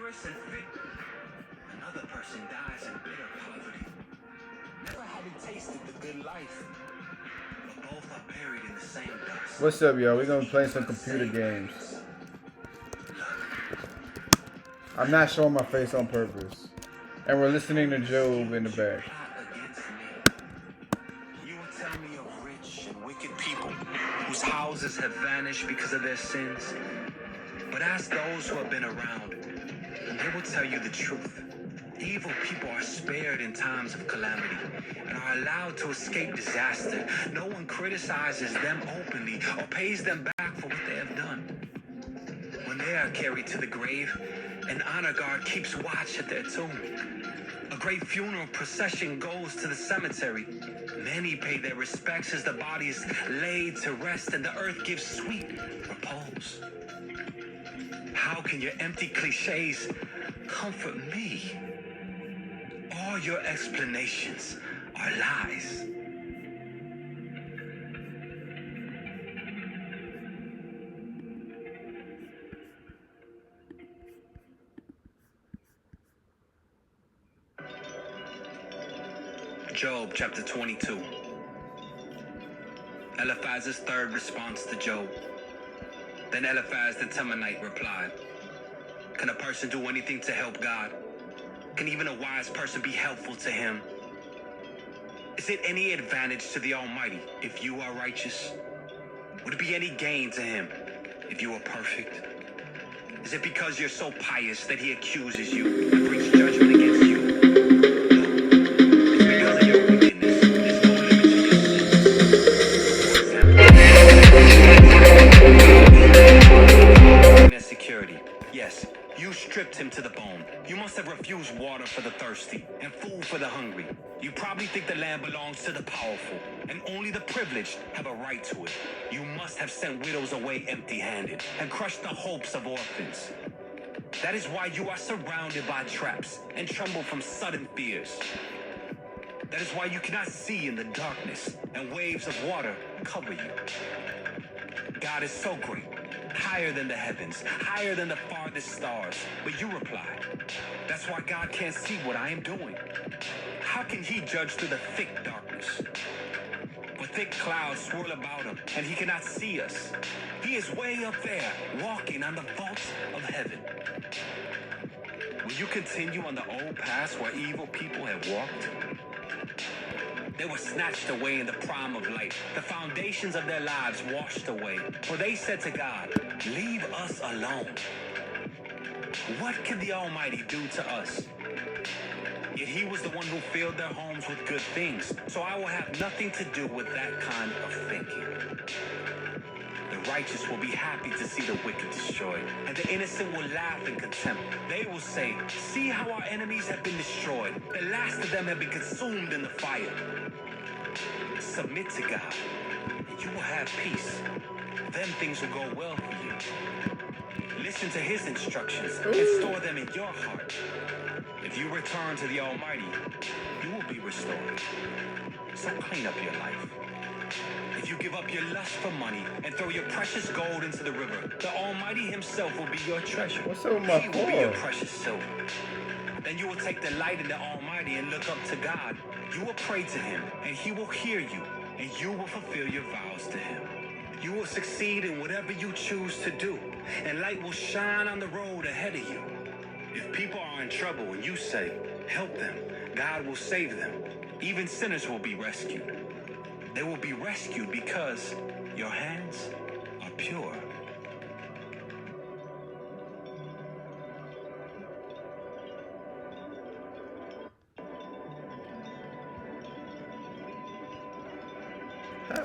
vigorous and fit. Another person dies in bitter poverty. Never having tasted the good life. But both are buried in the same dust. What's up, y'all? We're gonna play some computer games. I'm not showing my face on purpose. And we're listening to Job in the back. You will tell me of rich and wicked people whose houses have vanished because of their sins. But ask those who have been around, and they will tell you the truth. Evil people are spared in times of calamity and are allowed to escape disaster. No one criticizes them openly or pays them back for what they have done. When they are carried to the grave, an honor guard keeps watch at their tomb. A great funeral procession goes to the cemetery. Many pay their respects as the body is laid to rest and the earth gives sweet repose. How can your empty cliches comfort me? All your explanations are lies. Job chapter 22. Eliphaz's third response to Job. Then Eliphaz the Temanite replied, can a person do anything to help God? Can even a wise person be helpful to him? Is it any advantage to the Almighty if you are righteous? Would it be any gain to him if you are perfect? Is it because you're so pious that he accuses you and brings judgment against you? Yes, you stripped him to the bone. You must have refused water for the thirsty and food for the hungry. You probably think the land belongs to the powerful, and only the privileged have a right to it. You must have sent widows away empty-handed and crushed the hopes of orphans. That is why you are surrounded by traps and tremble from sudden fears. That is why you cannot see in the darkness, and waves of water cover you. God is so great, higher than the heavens, higher than the farthest stars. But you reply, that's why God can't see what I am doing. How can he judge through the thick darkness? For thick clouds swirl about him, and he cannot see us. He is way up there, walking on the vaults of heaven. Will you continue on the old paths where evil people have walked? They were snatched away in the prime of life, the foundations of their lives washed away. For they said to God, leave us alone. What can the Almighty do to us? Yet he was the one who filled their homes with good things, so I will have nothing to do with that kind of thinking. The righteous will be happy to see the wicked destroyed, and the innocent will laugh in contempt. They will say, see how our enemies have been destroyed. The last of them have been consumed in the fire. Submit to God, and you will have peace. Then things will go well for you. Listen to his instructions and store them in your heart. If you return to the Almighty, you will be restored. So clean up your life. If you give up your lust for money and throw your precious gold into the river, the Almighty himself will be your treasure. What's up with my He will be your car? precious silver. Then you will take delight in the Almighty and look up to God. You will pray to him, and he will hear you, and you will fulfill your vows to him. You will succeed in whatever you choose to do, and light will shine on the road ahead of you. If people are in trouble and you say, help them, God will save them. Even sinners will be rescued. They will be rescued because your hands are pure.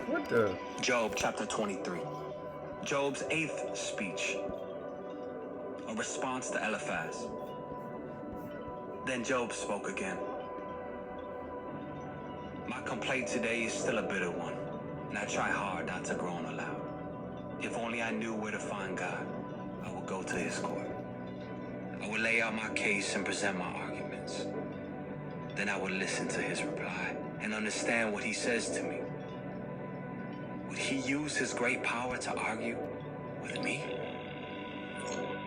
What the? Job chapter 23. Job's 8th speech. A response to Eliphaz. Then Job spoke again. My complaint today is still a bitter one, and I try hard not to groan aloud. If only I knew where to find God, I would go to his court. I would lay out my case and present my arguments. Then I would listen to his reply and understand what he says to me. Would he use his great power to argue with me?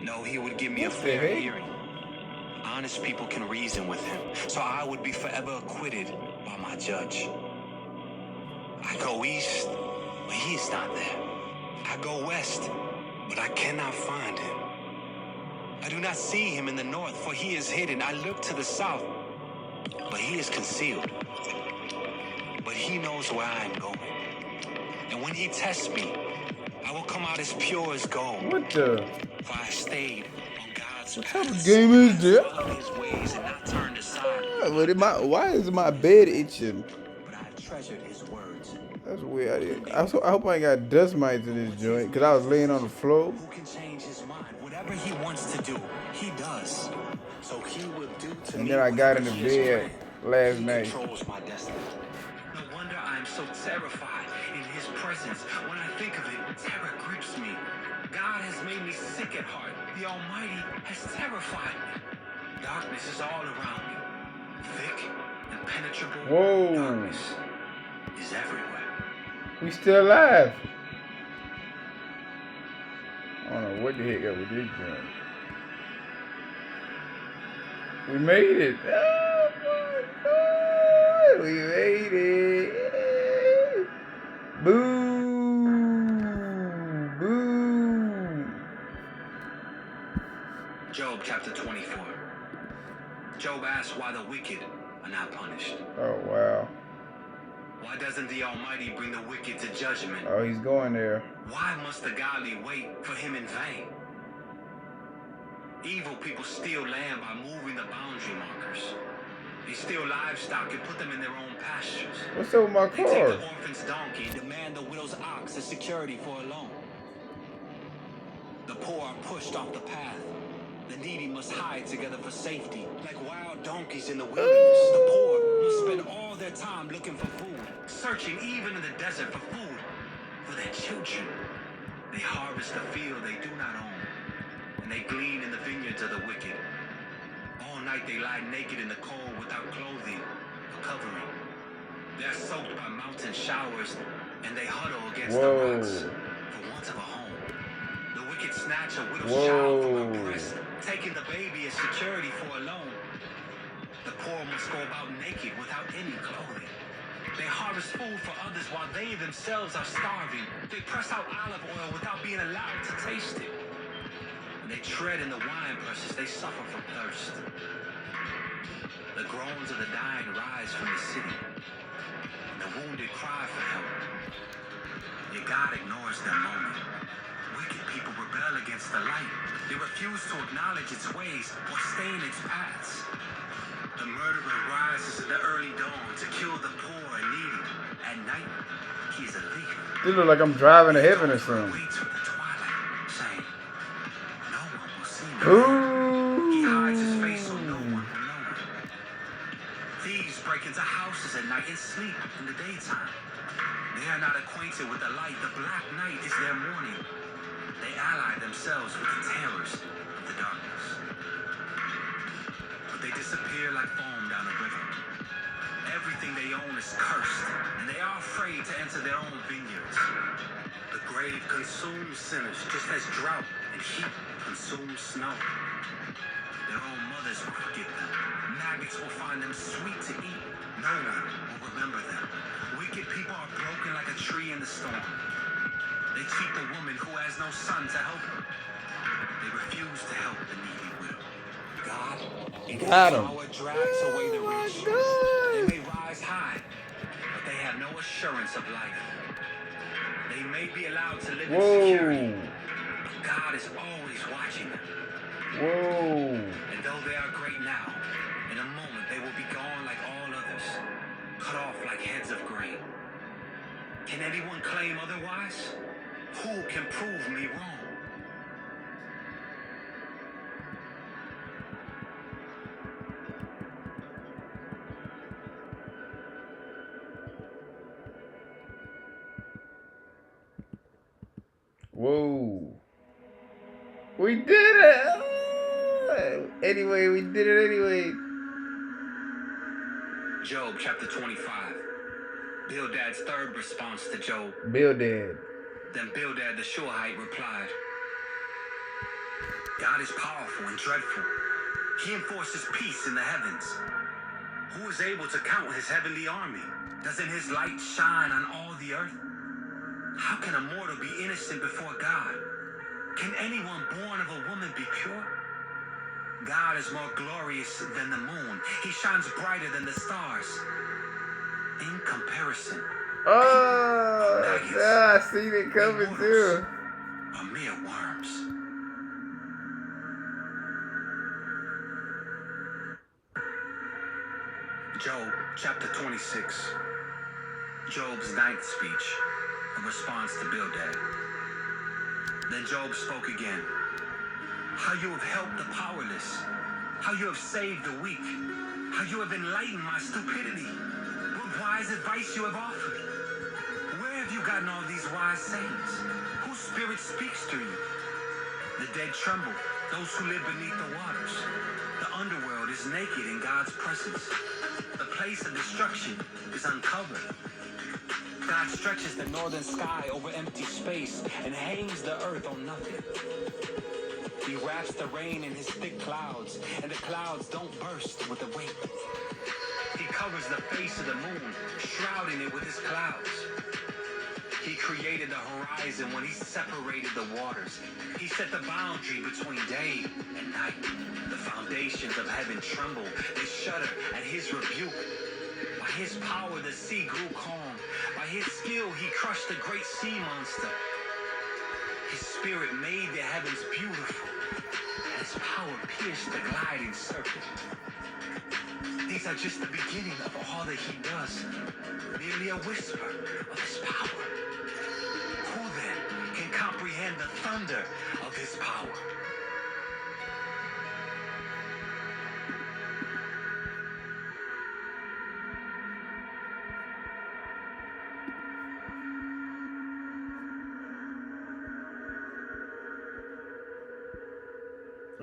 No, he would give me a fair hearing. honest people can reason with him, so I would be forever acquitted by my judge. I go east, but he is not there. I go west, but I cannot find him. I do not see him in the north, for he is hidden. I look to the south, but he is concealed. But he knows where I am going. And when he tests me, I will come out as pure as gold. What the? For I stayed on God's What type of paths. game is this? Followed his ways and not turned aside. Why is my bed itching? But I have treasured his words. That's weird. I hope I ain't got dust mites in this joint, because I was laying on the floor. Who can change his mind? Whatever he wants to do, he does. So he will do to me. And then I got in the whatever his bed plan. last He night. controls my destiny. No wonder I am so terrified in his presence. When I think of it, terror grips me. God has made me sick at heart. The Almighty has terrified me. Darkness is all around me. Thick, impenetrable Whoa. darkness is everywhere. We still alive. I don't know what the heck up with this joint. We made it. Oh my God. We made it. Boo. Boo. Job chapter 24. Job asks why the wicked are not punished. Oh, wow. Why doesn't the Almighty bring the wicked to judgment? Oh, he's going there. Why must the godly wait for him in vain? Evil people steal land by moving the boundary markers. They steal livestock and put them in their own pastures. What's up with my They take car? the orphan's donkey and demand the widow's ox as security for a loan. The poor are pushed off the path. The needy must hide together for safety. Like wild donkeys in the wilderness, the poor must spend all their time looking for food, searching even in the desert for food for their children. They harvest the field they do not own, and they glean in the vineyards of the wicked. All night they lie naked in the cold without clothing or covering. They are soaked by mountain showers, and they huddle against the rocks for want of a home. The wicked snatch a widow's child from her breast, taking the baby as security for a loan. The poor must go about naked without any clothing. They harvest food for others while they themselves are starving. They press out olive oil without being allowed to taste it. And they tread in the wine presses. They suffer from thirst. The groans of the dying rise from the city, and the wounded cry for help. Yet God ignores their moaning. Wicked people rebel against the light. They refuse to acknowledge its ways or stay in its paths. The murderer rises in the early dawn to kill the poor and needy. At night, he is a thief. This look like I'm driving to heaven or something. He waits for the twilight, saying, "No one will see me." Ooh. He hides his face so no one will know him. Thieves break into houses at night and sleep in the daytime. They are not acquainted with the light. The black night is their morning. They ally themselves with the terrors of the darkness. But they disappear like foam down a river. Everything they own is cursed, and they are afraid to enter their own vineyards. The grave consumes sinners just as drought and heat consumes snow. Their own mothers will forget them. Maggots will find them sweet to eat. No one will remember them. Wicked people are broken like a tree in the storm. They cheat the woman who has no son to help her. They refuse to help the needy widow. God, in His Got 'em. power, drags away the Oh my rich. God. They may rise high, but they have no assurance of life. They may be allowed to live in security, Whoa. but God is always watching them. Whoa. And though they are great now, in a moment they will be gone like all others, cut off like heads of grain. Can anyone claim otherwise? Who can prove me wrong? Whoa. We did it. Oh. Anyway, we did it anyway. Job chapter 25. Bildad's third response to Job. Bildad. Then Bildad the Shuhite replied, God is powerful and dreadful. He enforces peace in the heavens. Who is able to count his heavenly army? Doesn't his light shine on all the earth? How can a mortal be innocent before God? Can anyone born of a woman be pure? God is more glorious than the moon. He shines brighter than the stars. In comparison, I seen it coming too. Are mere worms. Job chapter 26. Job's ninth speech, a response to Bildad. Then Job spoke again. How you have helped the powerless. How you have saved the weak. How you have enlightened my stupidity. What wise advice you have offered. Where have you gotten all these wise sayings? Whose spirit speaks to you? The dead tremble, those who live beneath the waters. The underworld is naked in God's presence. The place of destruction is uncovered. God stretches the northern sky over empty space and hangs the earth on nothing. He wraps the rain in his thick clouds, and the clouds don't burst with the weight. He covers the face of the moon, shrouding it with his clouds. He created the horizon when he separated the waters. He set the boundary between day and night. The foundations of heaven tremble. They shudder at his rebuke. By his power, the sea grew calm. By his skill, he crushed the great sea monster. His spirit made the heavens beautiful. And his power pierced the gliding serpent. These are just the beginning of all that he does. Merely a whisper of his power. Who then can comprehend the thunder of his power?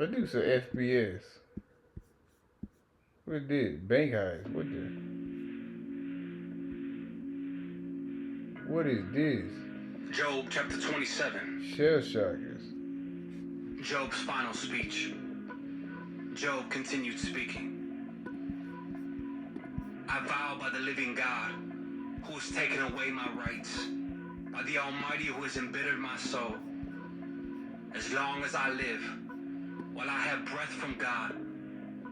I do some FPS. What did? Bank heist. What is this? Job chapter 27. Shell shockers. Job's final speech. Job continued speaking. I vow by the living God, who has taken away my rights, by the Almighty who has embittered my soul. As long as I live, while I have breath from God,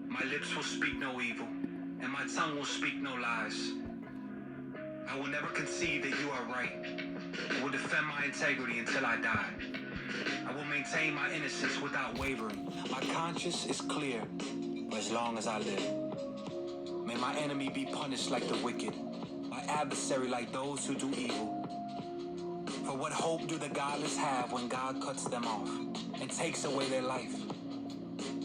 my lips will speak no evil, and my tongue will speak no lies. I will never concede that you are right. I will defend my integrity until I die. I will maintain my innocence without wavering. My conscience is clear for as long as I live. May my enemy be punished like the wicked, my adversary like those who do evil. For what hope do the godless have when God cuts them off and takes away their life?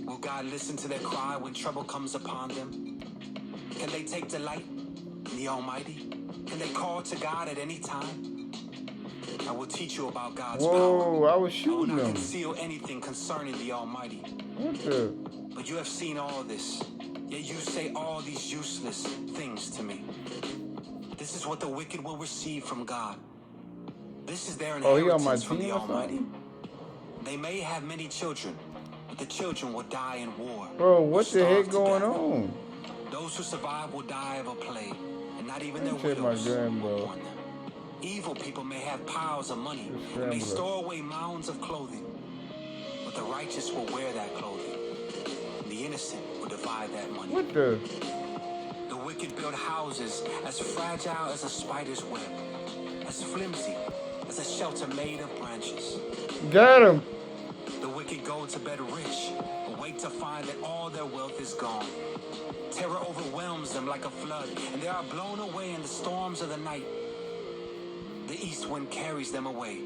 Will God listen to their cry when trouble comes upon them? Can they take delight in the Almighty? Can they call to God at any time? I will teach you about God's power. Whoa, I was I will shooting not them. conceal anything concerning the Almighty. What the? But you have seen all this, yet you say all these useless things to me. This is what the wicked will receive from God. This is their Oh, he on my inheritance from the team or Almighty. something? They may have many children, but the children will die in war. Bro, what or the heck starve to going death. on? Those who survive will die of a plague, and not even their Let me check my widows gun, will bro. mourn them. Evil people may have piles of money, Just and may scrambler. store away mounds of clothing, but the righteous will wear that clothing. And the innocent will divide that money. What the? The wicked build houses as fragile as a spider's web, as flimsy as a shelter made of branches. Got him. The wicked go to bed rich, but wake to find that all their wealth is gone. Terror overwhelms them like a flood, and they are blown away in the storms of the night. The east wind carries them away,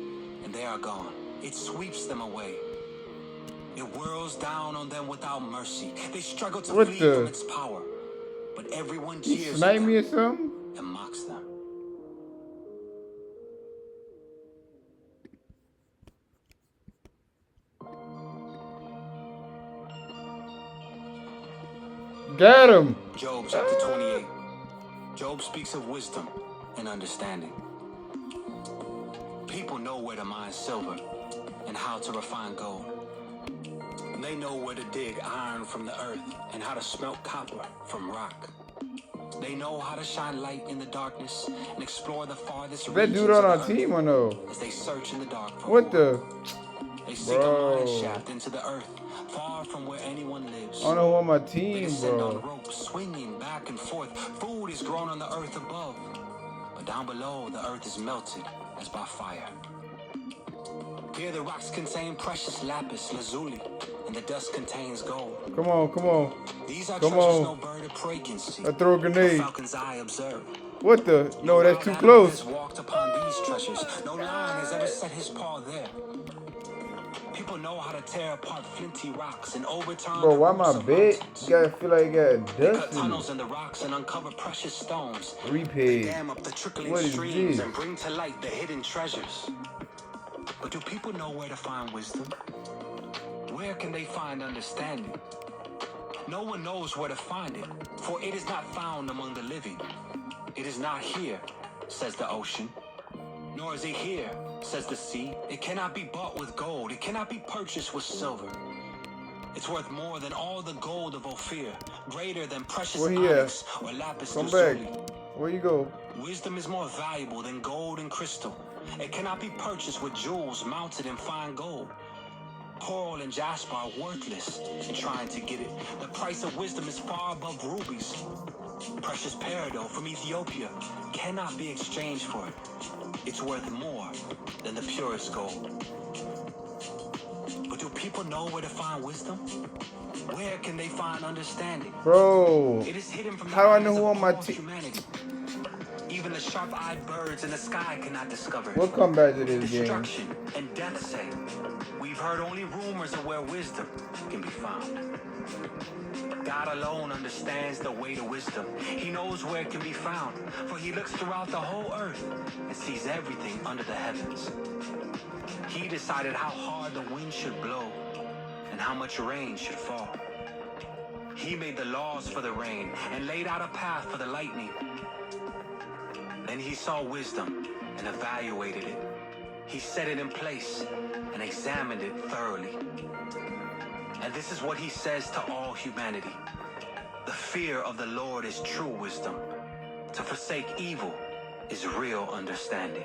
and they are gone. It sweeps them away. It whirls down on them without mercy. They struggle to What flee the? from its power, but everyone You jeers at snipe me or them something? and mocks them. Got him. Job chapter 28. Job speaks of wisdom and understanding. People know where to mine silver and how to refine gold. They know where to dig iron from the earth and how to smelt copper from rock. They know how to shine light in the darkness and explore the farthest That regions dude of on the our earth team or no? as they search in the dark for What more. the? They seek a Bro. mine shaft into the earth, far from where anyone lives. I don't know who on my They team, descend on bro. ropes, swinging back and forth. Food is grown on the earth above, but down below, the earth is melted as by fire. Here, the rocks contain precious lapis lazuli, and the dust contains gold. Come on, come on. These are Come treasures on. no bird of prey can see. I throw a No grenade. falcon's eye observe. What the? No, that's wild too animal close. has walked upon these treasures. No lion has ever set his paw there. People know how to tear apart flinty rocks and overturn Bro, the why roots my of bed? mountains. You gotta feel like you got They dust cut in tunnels it. in the rocks and uncover precious stones. They Repay. dam up the trickling What is streams this? and bring to light the hidden treasures. But do people know where to find wisdom? Where can they find understanding? No one knows where to find it, for it is not found among the living. It is not here, says the ocean. Nor is it here, says the sea. It cannot be bought with gold. It cannot be purchased with silver. It's worth more than all the gold of Ophir, greater than precious Where he at? onyx or lapis Come back. lazuli. Where you go? Wisdom is more valuable than gold and crystal. It cannot be purchased with jewels mounted in fine gold. Coral and jasper are worthless in trying to get it. The price of wisdom is far above rubies. Precious peridot from Ethiopia cannot be exchanged for it. It's worth more than the purest gold. But do people know where to find wisdom? Where can they find understanding? Bro. It is hidden from the How do I eyes know of who on my all team? humanity. Even the sharp-eyed birds in the sky cannot discover it. What come back to this game? Destruction and death say, we've heard only rumors of where wisdom can be found. God alone understands the way to wisdom. He knows where it can be found, for he looks throughout the whole earth and sees everything under the heavens. He decided how hard the wind should blow and how much rain should fall. He made the laws for the rain and laid out a path for the lightning. Then he saw wisdom and evaluated it. He set it in place and examined it thoroughly. And this is what he says to all humanity. The fear of the Lord is true wisdom. To forsake evil is real understanding.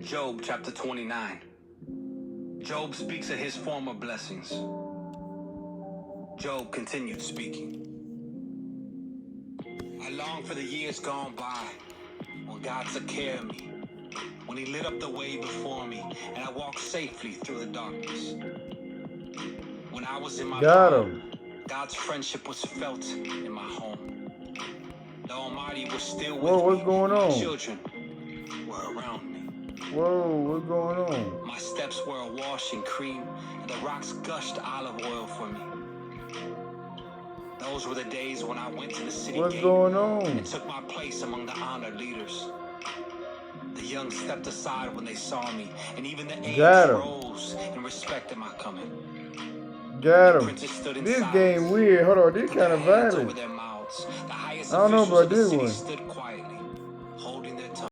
Job chapter 29. Job speaks of his former blessings. Job continued speaking. I long for the years gone by, when God took care of me, when he lit up the way before me, and I walked safely through the darkness. When I was in my Got prime, him. God's friendship was felt in my home. The Almighty was still with Whoa, what's me. going My on? children were around me. Whoa, what's going on? My steps were awash in cream, and the rocks gushed olive oil for me. Those were the days when I went to the city What's gate going and on? took my place among the honored leaders. The young stepped aside when they saw me, and even the aged Got him. rose in respect of my coming. Got him. Princes stood in This silence, game weird. Hold on, this with kind their of hands over violent. their mouths. The highest I don't know officials about of the this city one. stood quietly, holding their tongues.